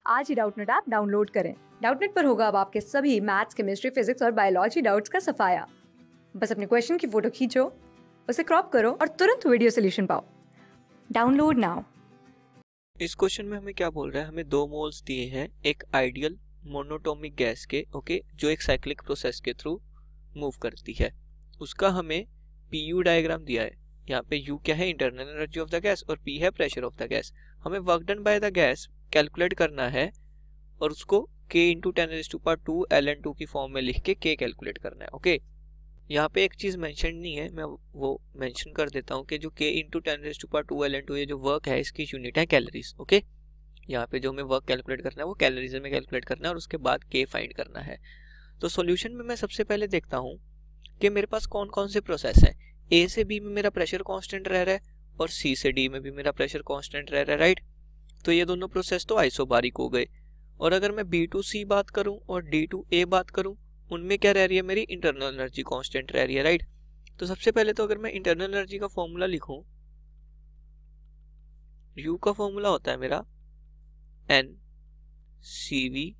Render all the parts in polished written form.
आज ही Doubtnut app download करें। Doubtnut पर होगा अब आपके सभी मैथ्स, केमिस्ट्री, फिजिक्स और बायोलॉजी डाउट्स का सफाया। बस अपने क्वेश्चन की फोटो खींचो, उसे क्रॉप करो और तुरंत वीडियो सोल्यूशन पाओ। Download now. इस क्वेश्चन में हमें क्या बोल रहा है, हमें दो मोल्स दिए हैं एक आइडियल मोनोटोमिक गैस के, ओके, जो एक साइक्लिक प्रोसेस के थ्रू मूव करती है। उसका हमें पीयू डायग्राम दिया है। यहाँ पे यू क्या है, internal energy of the gas, और पी है प्रेशर ऑफ द गैस। हमें work done by the gas calculate करना है और उसको k इंटू 10⁻², ln2 की फॉर्म में लिख के k कैलकुलेट करना है। ओके, यहाँ पे एक चीज मेंशन नहीं है, मैं वो मेंशन कर देता हूँ कि जो k इंटू 10⁻² ln2 ये जो वर्क है इसकी यूनिट है कैलोरीज। ओके, यहाँ पे जो हमें वर्क कैलकुलेट करना है वो कैलोरीज में कैलकुलेट करना है और उसके बाद k फाइंड करना है। तो सॉल्यूशन में मैं सबसे पहले देखता हूँ कि मेरे पास कौन कौन से प्रोसेस है। A से B में मेरा प्रेशर कांस्टेंट रह रहा है और C से D में भी मेरा प्रेशर कांस्टेंट रह रहा है, राइट। तो ये दोनों प्रोसेस तो आइसोबारिक हो गए। और अगर मैं B टू C बात करूं और D टू A बात करूं, उनमें क्या रह रही है, मेरी इंटरनल एनर्जी कांस्टेंट रह रही है, राइट। तो सबसे पहले तो अगर मैं इंटरनल एनर्जी का फॉर्मूला लिखूं, U का फॉर्मूला होता है मेरा N CV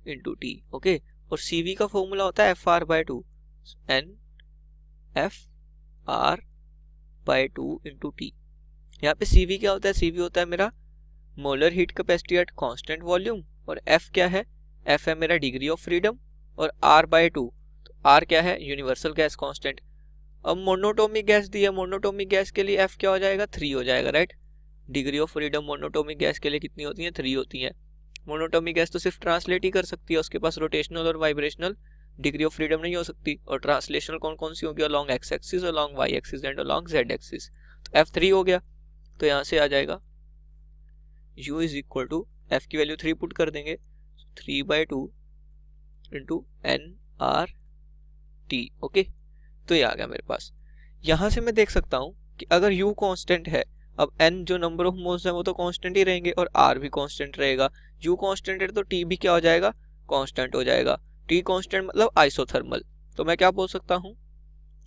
into T, okay, और CV का फॉर्मूला होता है FR/2 N FR/2 into T। यहाँ पे CV क्या होता है, CV होता है मेरा molar heat capacity at constant volume, और F क्या है, F है मेरा डिग्री ऑफ फ्रीडम, और R/2 तो R क्या है, यूनिवर्सल गैस कांस्टेंट। अब मोनोटोमिक गैस दी है, मोनोटोमिक गैस के लिए F क्या हो जाएगा, 3 हो जाएगा, right. Degree of freedom monatomic gas के लिए कितनी होती है, 3 होती है। मोनोटोमिक गैस तो सिर्फ ट्रांसलेट ही कर सकती है, उसके पास रोटेशनल और वाइब्रेशनल डिग्री ऑफ फ्रीडम नहीं हो सकती। और ट्रांसलेशनल कौन कौन सी होगी, along X axis, along Y axis and along Z axis. तो F3 हो गया, तो यहाँ से आ जाएगा U is equal to F की वैल्यू 3 पुट कर देंगे, 3/2 इंटू NRT, ओके। तो ये आ गया मेरे पास। यहाँ से मैं देख सकता हूँ कि अगर U कांस्टेंट है, अब N जो नंबर ऑफ मोल्स है वो तो कांस्टेंट ही रहेंगे और R भी कांस्टेंट रहेगा। U कांस्टेंट है तो T भी क्या हो जाएगा, कांस्टेंट हो जाएगा। T कांस्टेंट मतलब आइसोथर्मल। तो मैं क्या बोल सकता हूँ,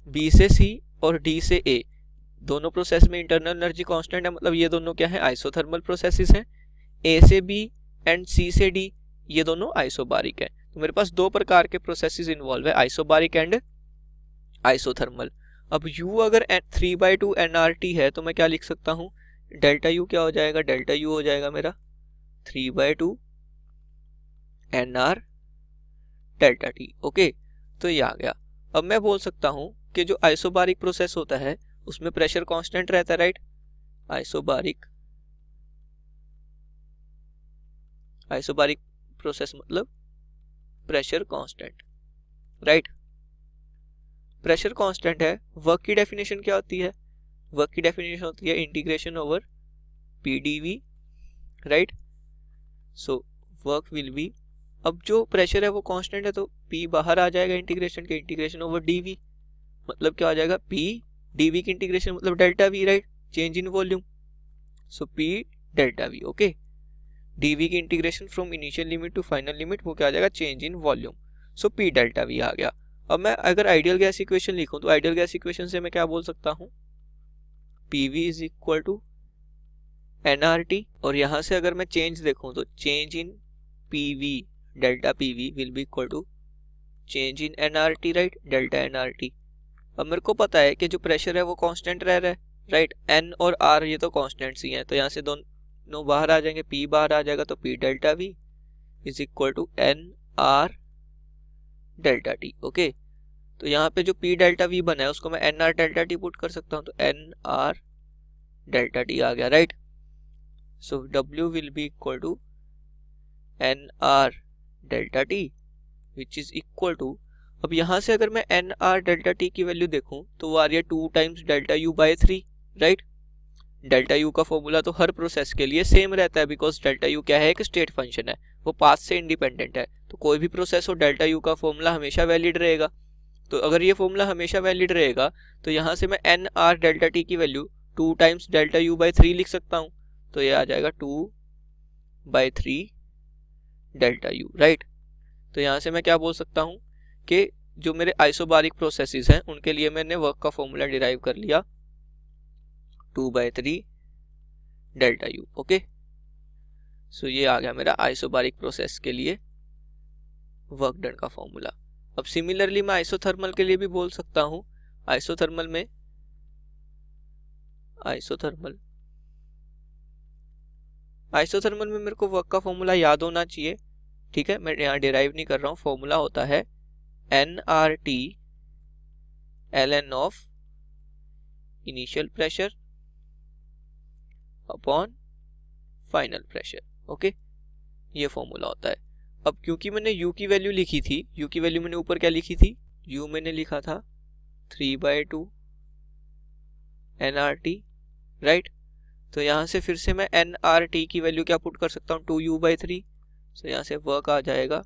B से C और D से A दोनों प्रोसेस में इंटरनल एनर्जी कांस्टेंट है, मतलब ये दोनों क्या है, आइसोथर्मल प्रोसेसेस हैं। A से B एंड C से D ये दोनों आइसोबारिक है। तो मेरे पास दो प्रकार के प्रोसेसेस इन्वॉल्व है, आइसोबारिक एंड आइसोथर्मल। अब U अगर 3/2 nRT है तो मैं क्या लिख सकता हूँ, डेल्टा U क्या हो जाएगा, डेल्टा U हो जाएगा मेरा 3/2 nR डेल्टा T, ओके। तो ये आ गया। अब मैं बोल सकता हूँ कि जो आइसोबारिक प्रोसेस होता है उसमें प्रेशर कांस्टेंट रहता है, राइट। आइसोबारिक प्रोसेस मतलब pressure constant, right. Pressure constant है, वर्क की डेफिनेशन क्या होती है, वर्क की डेफिनेशन होती है integration over PdV, right. So work will be, अब जो प्रेशर है वो कांस्टेंट है तो P बाहर आ जाएगा इंटीग्रेशन के, इंटीग्रेशन ओवर dV मतलब क्या आ जाएगा, P dV की इंटीग्रेशन मतलब delta V, right, change in volume. So P delta V, okay. dV की integration from initial limit to final limit वो क्या आ जाएगा, change in volume. So P delta V आ गया। अब मैं अगर आइडियल गैस इक्वेशन लिखूं तो आइडियल गैस इक्वेशन से मैं क्या बोल सकता हूं, PV is equal to nRT, और यहां से अगर मैं चेंज देखूं तो change in PV delta PV will be equal to change in nRT, right, delta nRT। अब मेरे को पता है कि जो प्रेशर है वो कांस्टेंट रह रहा है, राइट। N और R ये तो कांस्टेंट्स ही हैं, तो यहाँ से दोनों बाहर आ जाएंगे, P बाहर आ जाएगा, तो P delta V is equal to NR delta T, okay. तो यहाँ पे जो P डेल्टा V बना है उसको मैं NR डेल्टा T पुट कर सकता हूँ, तो NR डेल्टा T आ गया, right. So W will be equal to NR delta T which is equal to, अब यहाँ से अगर मैं NR डेल्टा T की वैल्यू देखूं तो वो आ रही है 2 times delta U/3, right. Delta U का फॉर्मूला तो हर प्रोसेस के लिए सेम रहता है, बिकॉज डेल्टा U क्या है, एक स्टेट फंक्शन है, वो पाथ से इंडिपेंडेंट है। तो कोई भी प्रोसेस हो डेल्टा U का फॉर्मूला हमेशा वैलिड रहेगा। तो अगर ये फॉर्मूला हमेशा वैलिड रहेगा तो यहाँ से मैं NR डेल्टा T की वैल्यू 2 टाइम्स डेल्टा U/3 लिख सकता हूँ, तो ये आ जाएगा 2/3 डेल्टा U, राइट। तो यहाँ से मैं क्या बोल सकता हूँ कि जो मेरे आइसोबारिक प्रोसेसेस हैं उनके लिए मैंने वर्क का फॉर्मूला डिराइव कर लिया, 2/3 डेल्टा U, ओके। सो ये आ गया मेरा आइसोबारिक प्रोसेस के लिए वर्क डन का फॉर्मूला। अब सिमिलरली मैं आइसोथर्मल के लिए भी बोल सकता हूँ। आइसोथर्मल में मेरे को वर्क का फॉर्मूला याद होना चाहिए, ठीक है। मैं यहाँ डिराइव नहीं कर रहा हूँ। फॉर्मूला होता है nRT ln of initial pressure upon final pressure, okay. ये फॉर्मूला होता है। अब क्योंकि मैंने u की वैल्यू लिखी थी, u की वैल्यू मैंने ऊपर क्या लिखी थी, u मैंने लिखा था 3/2 nRT, राइट। तो यहाँ से फिर से मैं nRT की वैल्यू क्या पुट कर सकता हूँ, 2u/3। सो यहाँ से वर्क आ जाएगा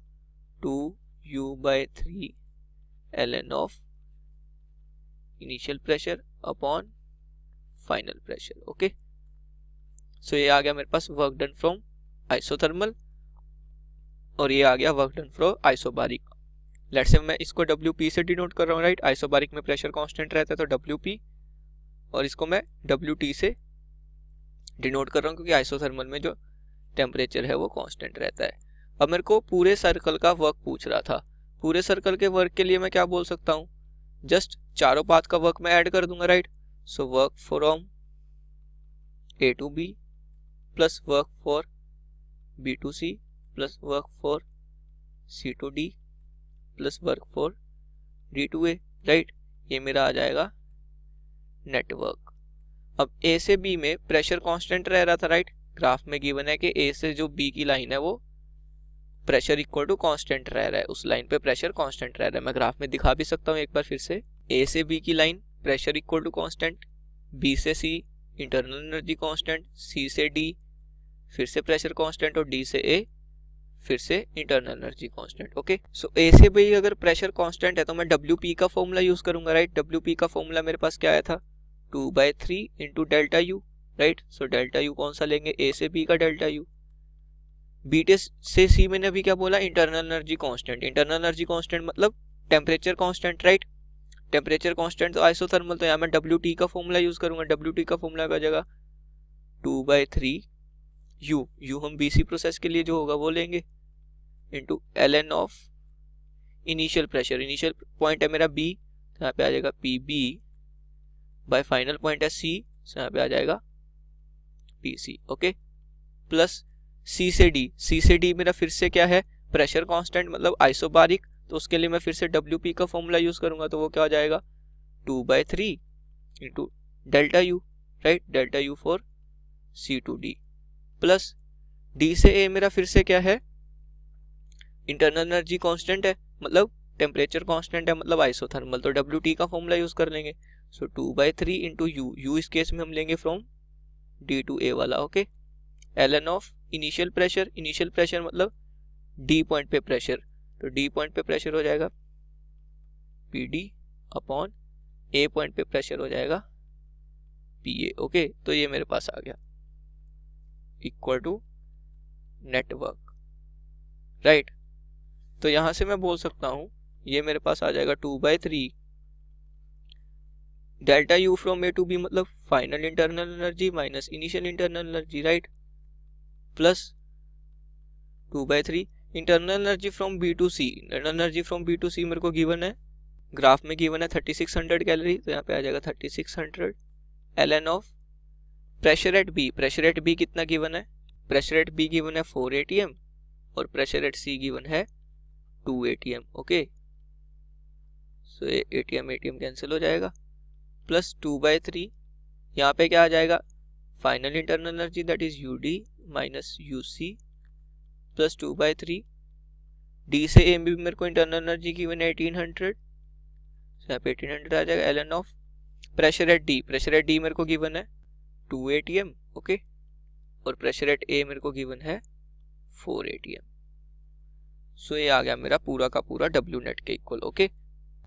2u/3 ln of initial pressure upon final pressure, okay. So ये आ गया मेरे पास वर्क डन फ्रॉम आइसोथर्मल, और ये आ गया work done from isobaric. Let's say मैं इसको WP से डिनोट कर रहा हूँ, राइट। आइसोबारिक में प्रेशर कांस्टेंट रहता है तो WP, और इसको मैं WT से डिनोट कर रहा हूँ क्योंकि आइसोथर्मल में जो टेम्परेचर है वो कांस्टेंट रहता है। अब मेरे को पूरे सर्कल का वर्क पूछ रहा था। पूरे सर्कल के वर्क के लिए मैं क्या बोल सकता हूँ, जस्ट चारों पाथ का वर्क मैं ऐड कर दूंगा, right. So work from A to B plus work for B to C plus work for C to D plus work for D to A, right. ये मेरा आ जाएगा नेटवर्क। अब A से B में pressure constant रह रहा था, right. Graph में गिवन है कि A से जो B की लाइन है वो प्रेशर इक्वल टू कांस्टेंट रह रहा है, उस लाइन पे प्रेशर कांस्टेंट रह रहा है। मैं ग्राफ में दिखा भी सकता हूँ एक बार फिर से। A से B की line pressure equal to constant, B से C internal energy constant, C से D फिर से प्रेशर कांस्टेंट, और D से A फिर से internal energy constant, okay. So A से B अगर प्रेशर कांस्टेंट है तो मैं WP का फॉर्मूला यूज करूंगा, राइट। WP का फॉर्मूला मेरे पास क्या आया था, 2/3 into delta U, right. So delta U कौन सा लेंगे, A से B का डेल्टा U। B से C मैंने अभी क्या बोला, internal energy constant. Internal energy constant मतलब temperature constant, right. Temperature constant तो आइसोथर्मल, तो यहाँ मैं WT का फॉर्मूला यूज करूंगा। WT का फॉर्मूला क्या जाएगा, 2/3 U हम BC प्रोसेस के लिए जो होगा वो लेंगे, into ln of initial pressure. Initial point है मेरा B, तो यहाँ पे आ जाएगा PB बाय फाइनल पॉइंट है C, तो यहाँ पे आ जाएगा PC, ओके। प्लस C से D मेरा फिर से क्या है, प्रेशर कांस्टेंट मतलब आइसोबारिक, तो उसके लिए मैं फिर से WP का फॉर्मूला यूज करूंगा, तो वो क्या हो जाएगा 2/3 into delta U, right. Delta U for C to D plus D से A मेरा फिर से क्या है, इंटरनल एनर्जी कांस्टेंट है मतलब टेम्परेचर कांस्टेंट है मतलब आइसोथर्मल, तो WT का फॉर्मूला यूज कर लेंगे। सो 2/3 इंटू U इस केस में हम लेंगे फ्रॉम D to A वाला, okay. ln of initial pressure मतलब D पॉइंट पे प्रेशर, तो D पॉइंट पे प्रेशर हो जाएगा PD अपॉन A पॉइंट पे प्रेशर हो जाएगा PA, ओके। तो ये मेरे पास आ गया इक्वल टू नेटवर्क, राइट। तो यहां से मैं बोल सकता हूं ये मेरे पास आ जाएगा 2/3 delta U from A to B मतलब final internal energy minus initial internal energy, right, plus 2/3 internal energy from B to C। Internal energy from B to C मेरे को गिवन है, ग्राफ में गिवन है 3600 कैलोरी, तो यहाँ पे आ जाएगा 3600 ln of pressure at B कितना गिवन है, प्रेशर एट B गिवन है 4 atm और प्रेशर एट C गिवन है 2 atm, ओके। सो atm कैंसिल हो जाएगा, प्लस 2/3 यहाँ पे क्या आ जाएगा, final internal energy that is UD minus UC plus 2/3 D से A भी मेरे को इंटरनल एनर्जी गिवन है 1800, यहाँ पे 1800 आ जाएगा ln of pressure at D मेरे को गिवन है 2 atm, ओके, और प्रेशर एट A मेरे को गिवन है 4 atm। सो ये आ गया मेरा पूरा का पूरा W नेट के equal, okay.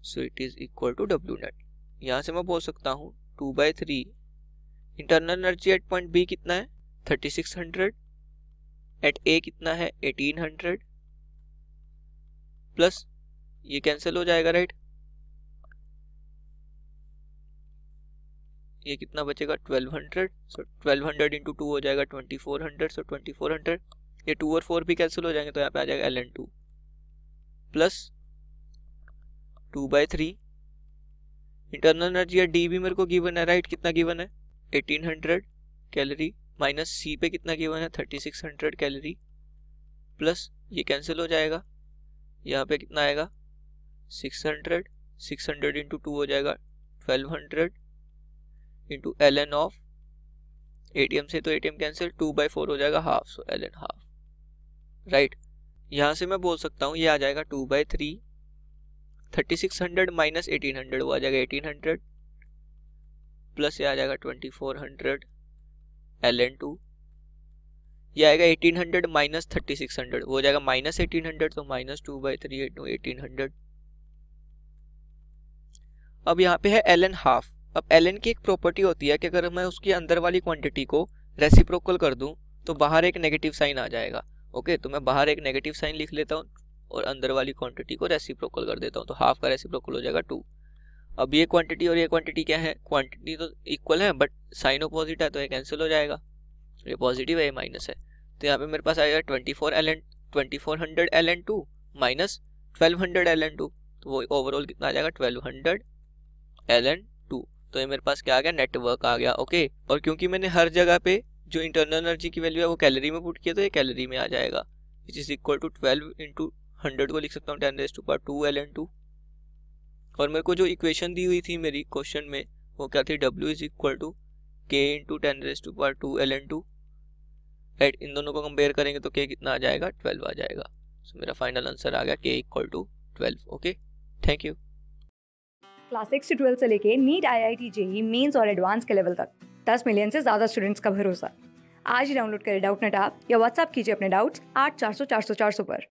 So it is equal to W net. यहाँ से मैं बोल सकता हूँ 2/3 internal energy at point B कितना है 3600, एट A कितना है 1800, प्लस ये कैंसिल हो जाएगा, राइट। ये कितना बचेगा 1200, सो 1200 इंटू 2 हो जाएगा 2400, सो 2400 ये 2 और 4 भी कैंसिल हो जाएंगे, तो यहाँ पे आ जाएगा ln2 प्लस 2/3 इंटरनल एनर्जी या डी भी मेरे को गिवन है, राइट? कितना गिवन है? 1800 कैलोरी माइनस सी पे कितना गिवन है? 3600 कैलोरी प्लस ये कैंसिल हो जाएगा, यहाँ पे कितना आएगा? 600 इंटू 2 हो जाएगा 1200 इंटू ln ऑफ ATM से, तो ATM कैंसिल, 2/4 हो जाएगा हाफ, सो ln हाफ, राइट? यहाँ से मैं बोल सकता हूँ ये आ जाएगा 2/3, 3600 माइनस 1800 वो आ जाएगा 1800 प्लस ये आ जाएगा 2400 ln2, ये आएगा 1800 माइनस 3600 वो हो जाएगा माइनस 1800, तो माइनस 2/3 इंटू 1800। अब यहाँ पे है ln हाफ। अब ln की एक प्रॉपर्टी होती है कि अगर मैं उसकी अंदर वाली क्वांटिटी को रेसिप्रोकल कर दूं तो बाहर एक नेगेटिव साइन आ जाएगा। ओके, तो मैं बाहर एक नेगेटिव साइन लिख लेता हूँ और अंदर वाली क्वांटिटी को रेसिप्रोकल कर देता हूँ, तो हाफ का रेसिप्रोकल हो जाएगा 2। अब ये क्वांटिटी और ये क्वांटिटी क्या है? क्वांटिटी तो इक्वल है बट साइन अपोजिट है, तो ये कैंसिल हो जाएगा, ये पॉजिटिव है ये माइनस है, तो यहाँ पे मेरे पास आएगा 2400 ln2 माइनस 1200 ln2, तो वो ओवरऑल कितना आ जाएगा? 1200 ln2। तो ये मेरे पास क्या आ गया? नेटवर्क आ गया। ओके, और क्योंकि मैंने हर जगह पे जो इंटरनल एनर्जी की वैल्यू है वो कैलोरी में पुट किया, तो ये कैलोरी में आ जाएगा, which is equal to 12 into 100 को लिख सकता हूँ 10⁻²2 ln2। और मेरे को जो इक्वेशन दी हुई थी मेरी क्वेश्चन में वो क्या थी? W is equal to K into 10⁻² ln2, right? इन दोनों को कंपेयर करेंगे तो K कितना आ जाएगा? 12 आ जाएगा। सो मेरा फाइनल आंसर आ गया K equal to 12। Okay, thank you. Class 6 से 12 से लेके नीट, IIT, JEE मेंस और एडवांस के लेवल तक 10 मिलियन से ज़्यादा स्टूडेंट्स का भरोसा। आज ही डाउनलोड करें डाउटनेट ऐप या व्हाट्सएप कीजिए अपने डाउट्स 8400 400 400 पर।